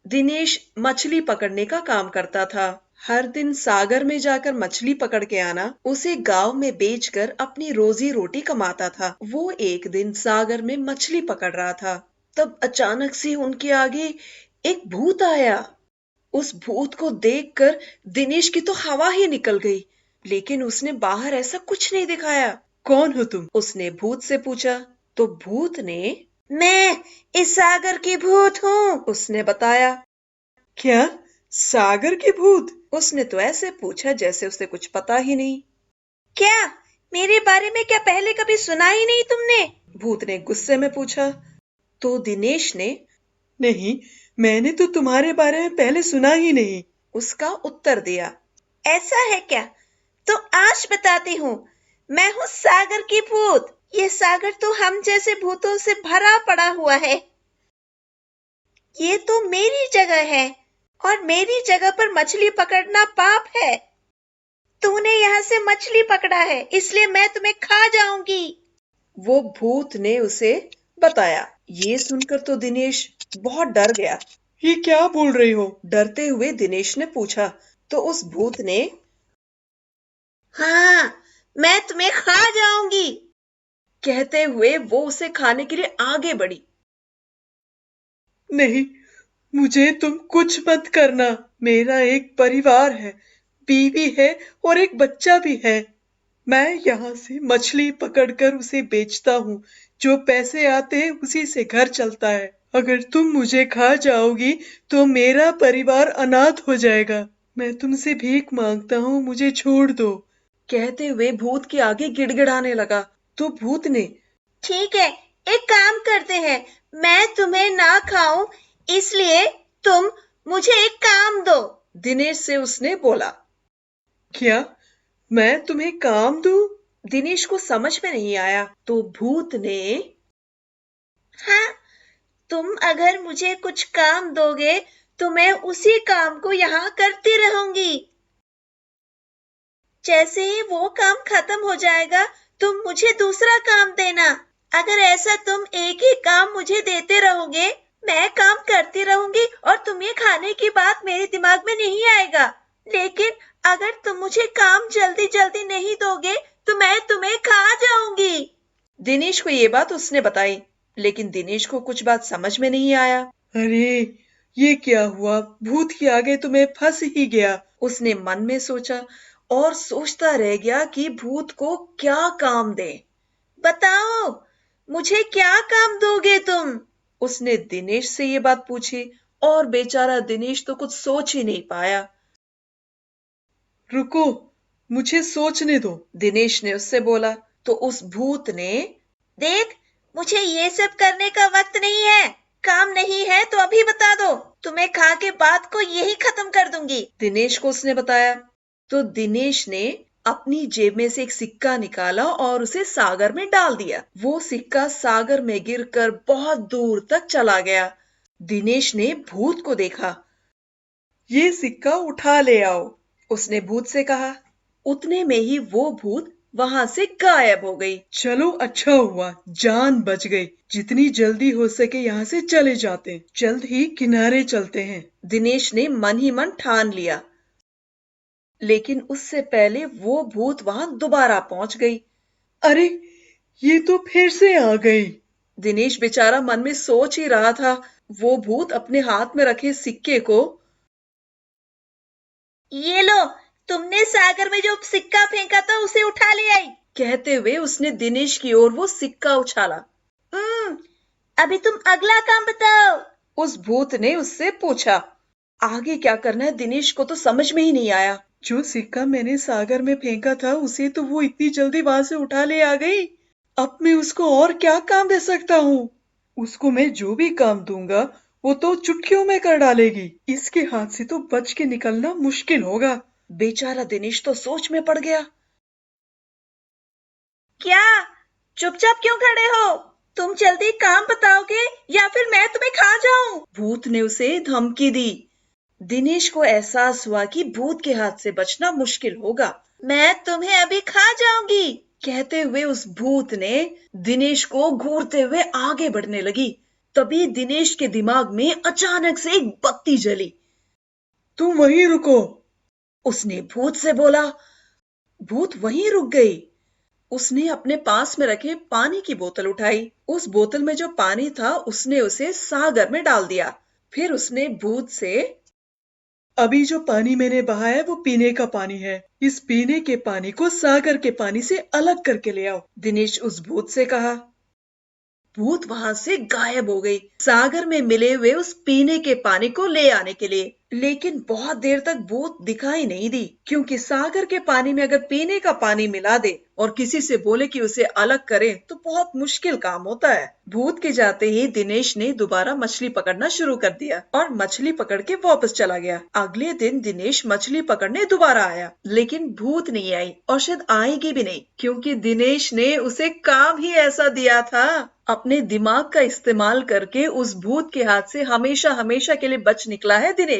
दिनेश मछली पकड़ने का काम करता था। हर दिन सागर में जाकर मछली पकड़ के आना, उसे गांव में बेचकर अपनी रोजी रोटी कमाता था। वो एक दिन सागर में मछली पकड़ रहा था, तब अचानक से उनके आगे एक भूत आया। उस भूत को देखकर दिनेश की तो हवा ही निकल गई, लेकिन उसने बाहर ऐसा कुछ नहीं दिखाया। कौन हो तुम? उसने भूत से पूछा। तो भूत ने, मैं इस सागर की भूत हूँ, उसने बताया। क्या? सागर की भूत? उसने तो ऐसे पूछा जैसे उसे कुछ पता ही नहीं। क्या मेरे बारे में क्या पहले कभी सुना ही नहीं तुमने? भूत ने गुस्से में पूछा। तो दिनेश ने, नहीं, मैंने तो तुम्हारे बारे में पहले सुना ही नहीं, उसका उत्तर दिया। ऐसा है क्या? तो आज बताती हूँ। मैं हूँ सागर की भूत। ये सागर तो हम जैसे भूतों से भरा पड़ा हुआ है। ये तो मेरी जगह है और मेरी जगह पर मछली पकड़ना पाप है। तूने यहाँ से मछली पकड़ा है, इसलिए मैं तुम्हें खा जाऊंगी, वो भूत ने उसे बताया। ये सुनकर तो दिनेश बहुत डर गया। ये क्या बोल रही हो? डरते हुए दिनेश ने पूछा। तो उस भूत ने, हाँ, मैं तुम्हें खा जाऊंगी, कहते हुए वो उसे खाने के लिए आगे बढ़ी। नहीं, मुझे तुम कुछ मत करना। मेरा एक परिवार है, बीवी है और एक बच्चा भी है। मैं यहाँ से मछली पकड़कर उसे बेचता हूँ। जो पैसे आते हैं उसी से घर चलता है। अगर तुम मुझे खा जाओगी तो मेरा परिवार अनाथ हो जाएगा। मैं तुमसे भीख मांगता हूँ, मुझे छोड़ दो, कहते हुए भूत के आगे गिड़गिड़ाने लगा। तो भूत ने, ठीक है, एक काम करते हैं, मैं तुम्हें ना खाऊं, इसलिए तुम मुझे एक काम दो, दिनेश से उसने बोला। क्या? मैं तुम्हें काम दूं? दिनेश को समझ में नहीं आया। तो भूत ने, हाँ, तुम अगर मुझे कुछ काम दोगे तो मैं उसी काम को यहाँ करती रहूंगी। जैसे ही वो काम खत्म हो जाएगा तुम मुझे दूसरा काम देना। अगर ऐसा तुम एक ही काम मुझे देते रहोगे, मैं काम करती रहूंगी और तुम्हें खाने की बात मेरे दिमाग में नहीं आएगा। लेकिन अगर तुम मुझे काम जल्दी जल्दी नहीं दोगे तो मैं तुम्हें खा जाऊंगी। दिनेश को ये बात उसने बताई, लेकिन दिनेश को कुछ बात समझ में नहीं आया। अरे, ये क्या हुआ? भूत के आगे तो मैं फंस ही गया, उसने मन में सोचा और सोचता रह गया कि भूत को क्या काम दे। बताओ, मुझे क्या काम दोगे तुम? उसने दिनेश से ये बात पूछी और बेचारा दिनेश तो कुछ सोच ही नहीं पाया। रुको, मुझे सोचने दो, दिनेश ने उससे बोला। तो उस भूत ने, देख, मुझे ये सब करने का वक्त नहीं है। काम नहीं है तो अभी बता दो, तुम्हें खा के बात को यही खत्म कर दूंगी, दिनेश को उसने बताया। तो दिनेश ने अपनी जेब में से एक सिक्का निकाला और उसे सागर में डाल दिया। वो सिक्का सागर में गिरकर बहुत दूर तक चला गया। दिनेश ने भूत को देखा। ये सिक्का उठा ले आओ, उसने भूत से कहा। उतने में ही वो भूत वहां से गायब हो गई। चलो, अच्छा हुआ, जान बच गई। जितनी जल्दी हो सके यहाँ से चले जाते हैं। जल्द ही किनारे चलते हैं, दिनेश ने मन ही मन ठान लिया। लेकिन उससे पहले वो भूत वहां दोबारा पहुंच गई। अरे, ये तो फिर से आ गई। दिनेश बेचारा मन में सोच ही रहा था। वो भूत अपने हाथ में रखे सिक्के को, ये लो, तुमने सागर में जो सिक्का फेंका था उसे उठा ले आई, कहते हुए उसने दिनेश की ओर वो सिक्का उछाला। अभी तुम अगला काम बताओ, उस भूत ने उससे पूछा। आगे क्या करना है दिनेश को तो समझ में ही नहीं आया। जो सिक्का मैंने सागर में फेंका था उसे तो वो इतनी जल्दी वहां से उठा ले आ गई। अब मैं उसको और क्या काम दे सकता हूँ? उसको मैं जो भी काम दूंगा वो तो चुटकियों में कर डालेगी। इसके हाथ से तो बच के निकलना मुश्किल होगा। बेचारा दिनेश तो सोच में पड़ गया। क्या? चुपचाप क्यों खड़े हो? तुम जल्दी काम बताओगे या फिर मैं तुम्हें खा जाऊं? भूत ने उसे धमकी दी। दिनेश को एहसास हुआ कि भूत के हाथ से बचना मुश्किल होगा। मैं तुम्हें अभी खा जाऊंगी, कहते हुए उस भूत ने दिनेश को घूरते हुए आगे बढ़ने लगी। तभी दिनेश के दिमाग में अचानक से एक बत्ती जली। तुम वहीं रुको, उसने भूत से बोला। भूत वहीं रुक गई। उसने अपने पास में रखे पानी की बोतल उठाई। उस बोतल में जो पानी था उसने उसे सागर में डाल दिया। फिर उसने भूत से, अभी जो पानी मैंने बहाया वो पीने का पानी है। इस पीने के पानी को सागर के पानी से अलग करके ले आओ, दिनेश उस भूत से कहा। भूत वहां से गायब हो गई सागर में मिले हुए उस पीने के पानी को ले आने के लिए। लेकिन बहुत देर तक भूत दिखाई नहीं दी, क्योंकि सागर के पानी में अगर पीने का पानी मिला दे और किसी से बोले कि उसे अलग करे तो बहुत मुश्किल काम होता है। भूत के जाते ही दिनेश ने दोबारा मछली पकड़ना शुरू कर दिया और मछली पकड़ के वापस चला गया। अगले दिन दिनेश मछली पकड़ने दोबारा आया, लेकिन भूत नहीं आई और शायद आएगी भी नहीं, क्योंकि दिनेश ने उसे काम ही ऐसा दिया था। अपने दिमाग का इस्तेमाल करके उस भूत के हाथ से हमेशा हमेशा के लिए बच निकला है दिनेश।